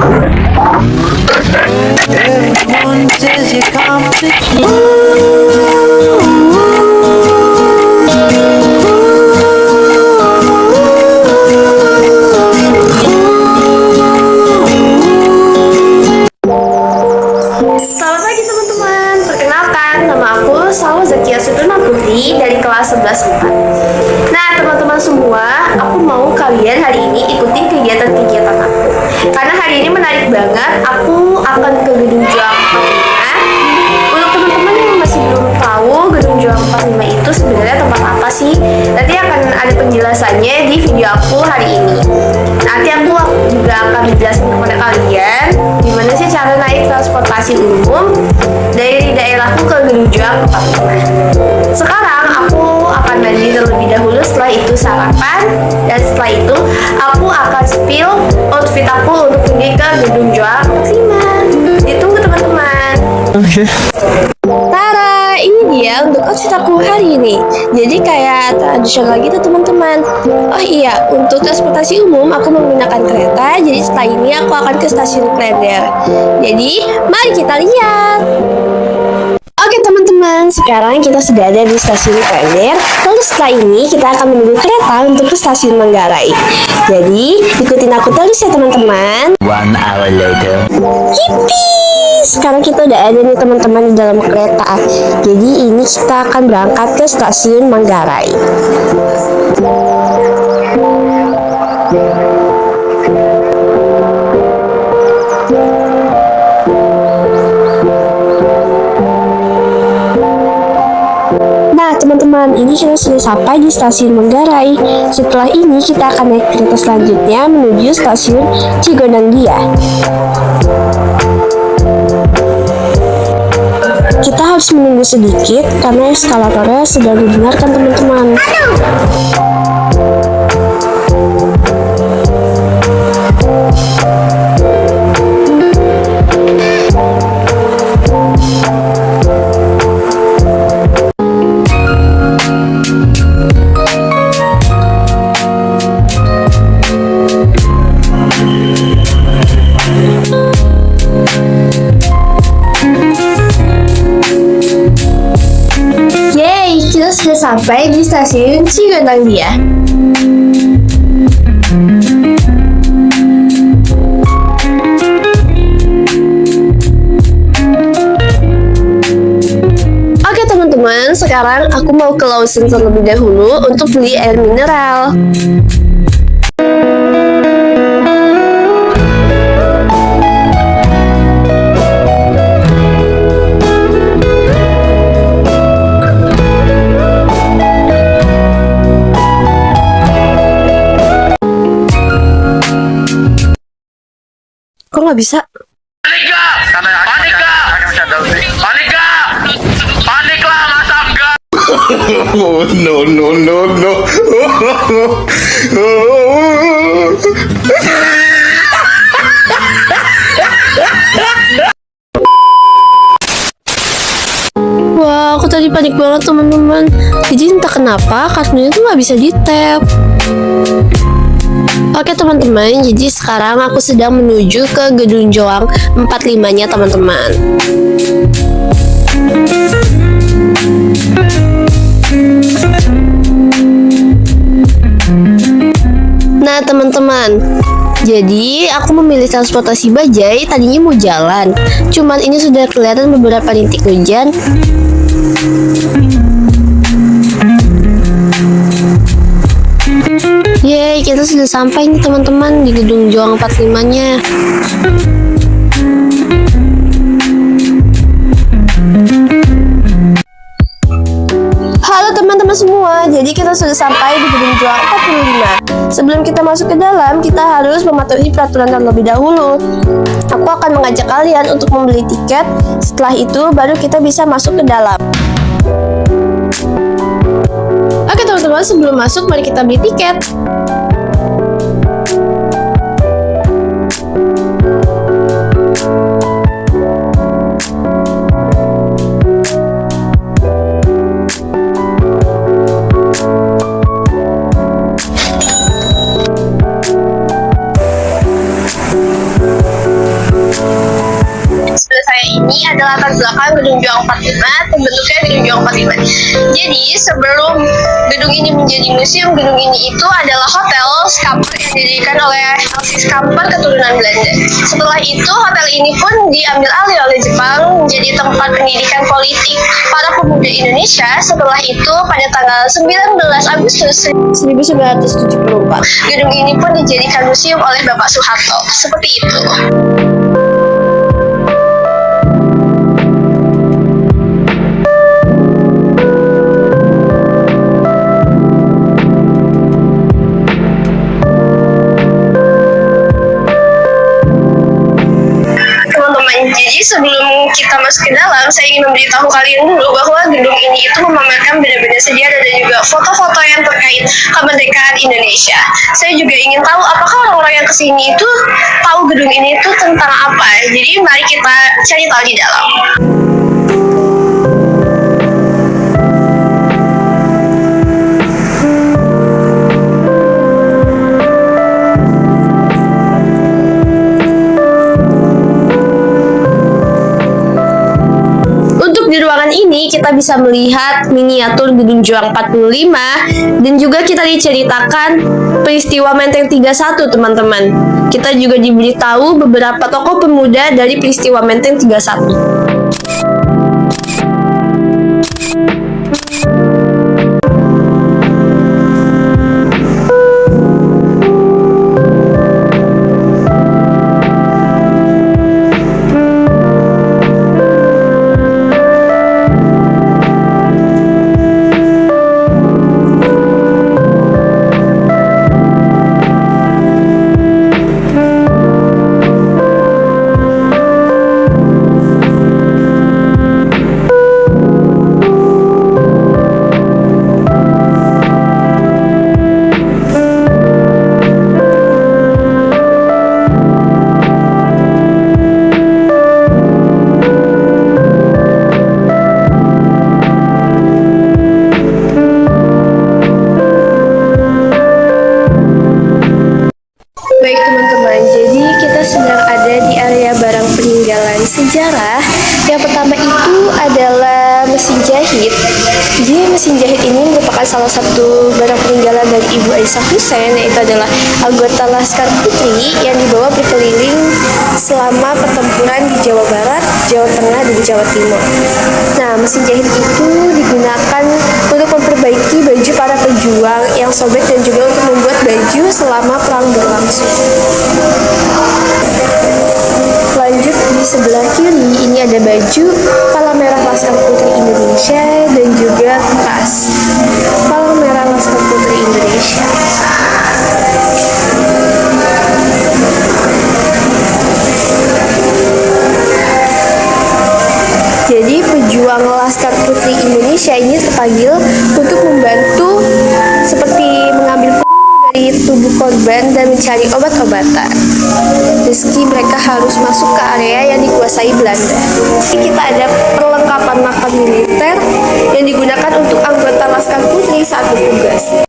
Everyone says you're complicated. Selamat pagi teman-teman, perkenalkan nama aku Salwa Zakia Sutuna Putri dari kelas 11 4. Nah teman-teman semua, aku mau kalian hari ini ikutin kegiatan-kegiatan aku. Karena hari ini menarik banget, aku akan ke Gedung Juang 45. Untuk teman-teman yang masih belum tahu Gedung Juang 45 itu sebenarnya tempat apa sih? Nanti akan ada penjelasannya di video aku hari ini. Nanti aku juga akan menjelaskan kepada kalian gimana sih cara naik transportasi umum dari daerahku ke Gedung Juang 45. Sekarang aku akan mandi terlebih dahulu, setelah itu sarapan, dan setelah itu aku akan spill outfit aku untuk pergi ke Gedung Juang 45. Ditunggu teman-teman. Oke. Tara, ini dia untuk outfit aku hari ini. Jadi kayak tradisional gitu teman-teman. Oh iya, untuk transportasi umum aku menggunakan kereta. Jadi setelah ini aku akan ke stasiun Klender. Jadi mari kita lihat. Oke teman-teman, sekarang kita sudah ada di stasiun Klender. Lalu setelah ini kita akan menunggu kereta untuk ke stasiun Manggarai. Jadi ikutin aku terus ya teman-teman. 1 hour later. Yippee! Sekarang kita udah ada nih teman-teman di dalam kereta. Jadi ini kita akan berangkat ke stasiun Manggarai. Nah teman-teman, ini kita sudah sampai di stasiun Manggarai. Setelah ini kita akan naik kereta selanjutnya menuju stasiun Cigonangdia. Kita harus menunggu sedikit karena eskalatornya sedang dibenarkan teman-teman. Kita sudah sampai di stasiun Cigonangdia. Oke teman-teman, sekarang aku mau ke Lawson terlebih dahulu untuk beli air mineral. Kok nggak bisa? Panik lah, masa enggak? Oh, no, no, no, no. Wah, aku tadi panik banget teman-teman. Jadi entah kenapa kartunya tuh nggak bisa di-tap. Oke teman-teman, jadi sekarang aku sedang menuju ke Gedung Juang 45-nya teman-teman. Nah teman-teman, jadi aku memilih transportasi bajai, tadinya mau jalan. Cuman ini sudah kelihatan beberapa rintik hujan. Yeay, kita sudah sampai nih teman-teman di Gedung Juang 45-nya. Halo teman-teman semua, jadi kita sudah sampai di Gedung Juang 45. Sebelum kita masuk ke dalam, kita harus mematuhi peraturan terlebih dahulu. Aku akan mengajak kalian untuk membeli tiket, setelah itu baru kita bisa masuk ke dalam. Oke teman-teman, sebelum masuk mari kita beli tiket. sebelah saya ini adalah latar belakang Gedung Juang 45, terbentuknya Gedung Juang 45. Jadi sebelum gedung ini menjadi museum, gedung ini itu adalah hotel Skamper yang didirikan oleh Alsis Skamper keturunan Belanda. Setelah itu hotel ini pun diambil alih oleh Jepang menjadi tempat pendidikan politik para pemuda Indonesia. Setelah itu pada tanggal 19 Agustus 1974, gedung ini pun dijadikan museum oleh Bapak Soeharto. Seperti itu. Jadi sebelum kita masuk ke dalam, saya ingin memberitahu kalian dulu bahwa gedung ini itu memamerkan benda-benda sejarah dan juga foto-foto yang terkait kemerdekaan Indonesia. Saya juga ingin tahu apakah orang-orang yang kesini itu tahu gedung ini itu tentang apa. Jadi mari kita cari tahu di dalam. Di ruangan ini kita bisa melihat miniatur Gedung Juang 45 dan juga kita diceritakan peristiwa Menteng 31, teman-teman. Kita juga diberitahu beberapa tokoh pemuda dari peristiwa Menteng 31. Baik teman-teman, jadi kita sedang ada di area barang peninggalan sejarah. Yang pertama itu adalah mesin jahit. Jadi mesin jahit ini merupakan salah satu barang peninggalan dari Ibu Aisyah Hussein, yaitu adalah anggota Laskar Putri yang dibawa berkeliling selama pertempuran di Jawa Barat, Jawa Tengah, dan Jawa Timur. Nah, mesin jahit itu digunakan untuk memperbaiki baju para pejuang yang sobek dan juga untuk membuat baju selama perang berlangsung. Lanjut di sebelah kiri, ini ada baju Palang Merah Laskar Putri Indonesia dan juga tas Palang Merah Laskar Putri Indonesia. Jadi pejuang Laskar Putri Indonesia ini terpanggil untuk membantu seperti mengambil dari tubuh korban dan mencari obat-obatan. Meski mereka harus masuk ke area yang dikuasai Belanda. Kita ada perlengkapan makam militer yang digunakan untuk anggota Laskar Putri saat bertugas.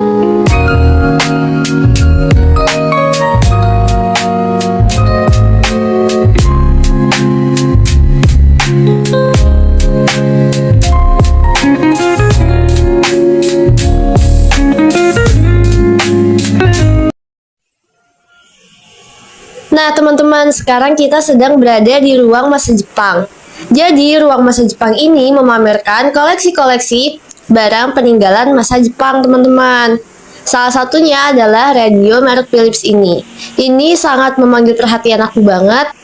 Nah teman-teman, sekarang kita sedang berada di ruang masa Jepang. Jadi ruang masa Jepang ini memamerkan koleksi-koleksi barang peninggalan masa Jepang, teman-teman. Salah satunya adalah radio merek Philips ini. Ini sangat memanggil perhatian aku banget.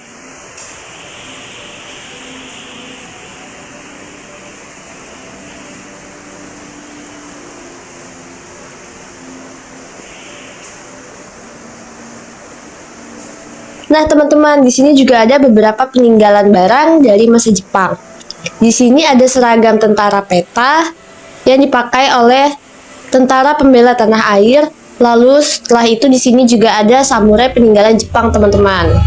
Nah, teman-teman, di sini juga ada beberapa peninggalan barang dari masa Jepang. Di sini ada seragam tentara peta yang dipakai oleh tentara pembela tanah air. Lalu setelah itu di sini juga ada samurai peninggalan Jepang, teman-teman.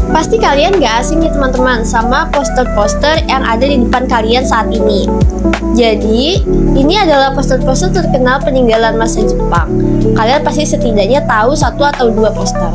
Pasti kalian gak asing nih teman-teman sama poster-poster yang ada di depan kalian saat ini. Jadi, ini adalah poster-poster terkenal peninggalan masa Jepang. Kalian pasti setidaknya tahu 1 atau 2 poster.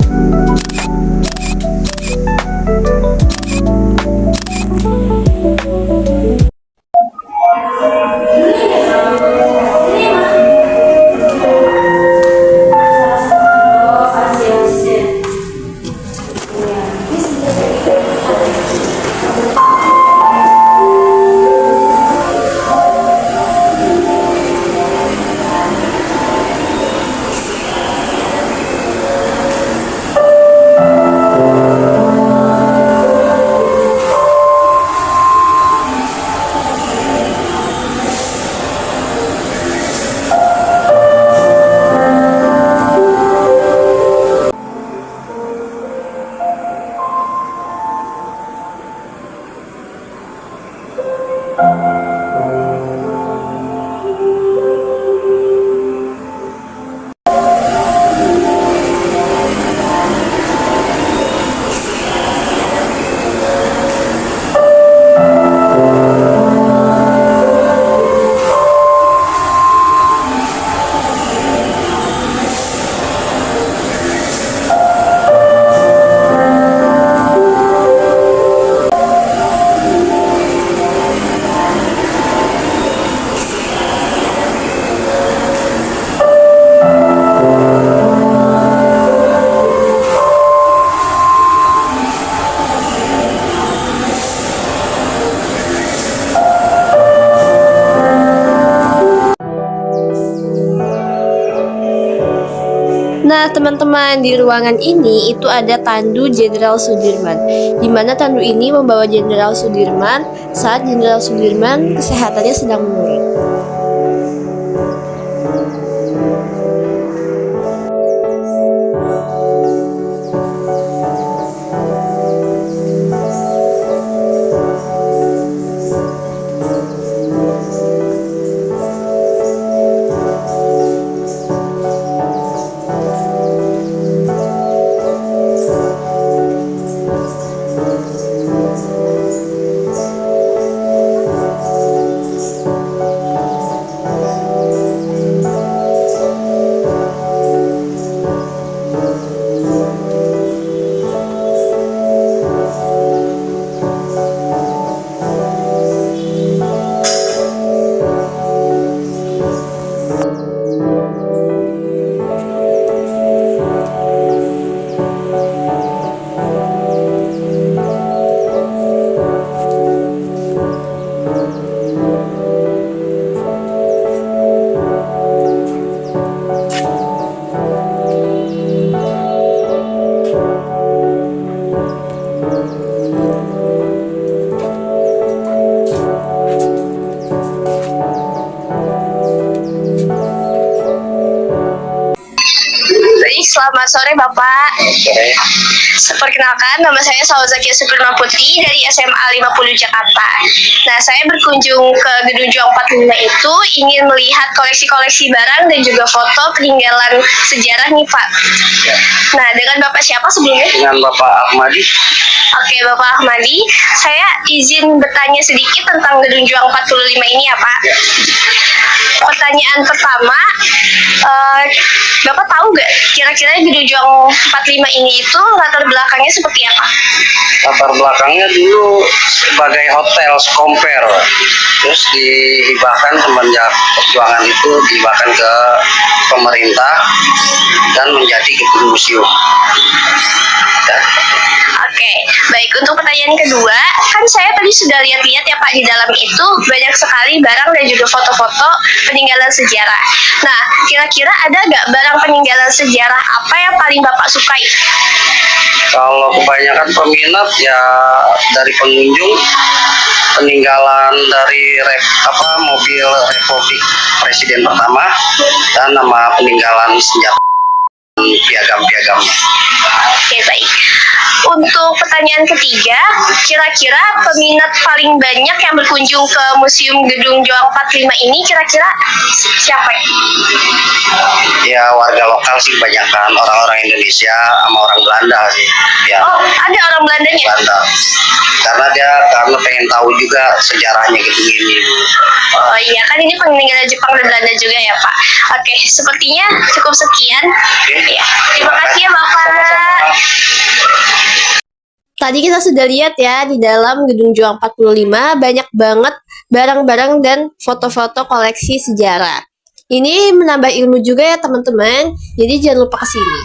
teman-teman, di ruangan ini itu ada tandu Jenderal Sudirman, di mana tandu ini membawa Jenderal Sudirman saat Jenderal Sudirman kesehatannya sedang menurun. Selamat sore Bapak. Perkenalkan, nama saya Salwa Zakia Supurna Putri dari SMA 50 Jakarta. Nah, saya berkunjung ke Gedung Juang 45 itu ingin melihat koleksi-koleksi barang dan juga foto peninggalan sejarah nih Pak. Nah, dengan Bapak siapa sebelumnya? Dengan Bapak Ahmadi. Oke, Bapak Ahmadi, saya izin bertanya sedikit tentang Gedung Juang 45 ini ya Pak. Pertanyaan pertama, Bapak tahu nggak kira-kira Gedung Juang 45 ini itu latar belakangnya seperti apa? Latar belakangnya dulu sebagai hotel Compare, terus dihibahkan semenjak perjuangan itu dihibahkan ke pemerintah dan menjadi gedung museum. Ya. Oke, baik. Untuk pertanyaan kedua, kan saya tadi sudah lihat-lihat ya Pak, di dalam itu banyak sekali barang dan juga foto-foto peninggalan sejarah. Nah, kira-kira ada nggak barang peninggalan sejarah apa yang paling Bapak sukai? Kalau kebanyakan peminat ya dari pengunjung, peninggalan dari mobil Republik Presiden pertama dan nama peninggalan senjata piagam-piagam. Oke, baik. Untuk pertanyaan ketiga, kira-kira peminat paling banyak yang berkunjung ke Museum Gedung Juang 45 ini kira-kira siapa? Ya warga lokal sih kebanyakan, orang-orang Indonesia sama orang Belanda sih. Ya. Oh, ada orang Belandanya? Belanda. Karena pengen tahu juga sejarahnya gedung ini. Oh iya, kan ini peninggalan Jepang dan Belanda juga ya Pak. Oke, sepertinya cukup sekian. Ya, terima kasih ya Bapak. Tadi kita sudah lihat ya, di dalam Gedung Juang 45 banyak banget barang-barang dan foto-foto koleksi sejarah. Ini menambah ilmu juga ya teman-teman, jadi jangan lupa kesini.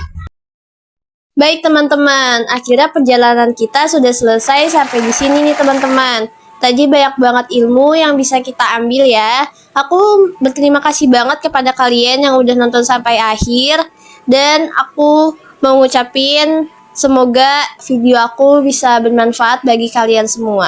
Baik teman-teman, akhirnya perjalanan kita sudah selesai sampai di sini nih teman-teman. Tadi banyak banget ilmu yang bisa kita ambil ya. Aku berterima kasih banget kepada kalian yang udah nonton sampai akhir. Dan aku mau ngucapin semoga video aku bisa bermanfaat bagi kalian semua.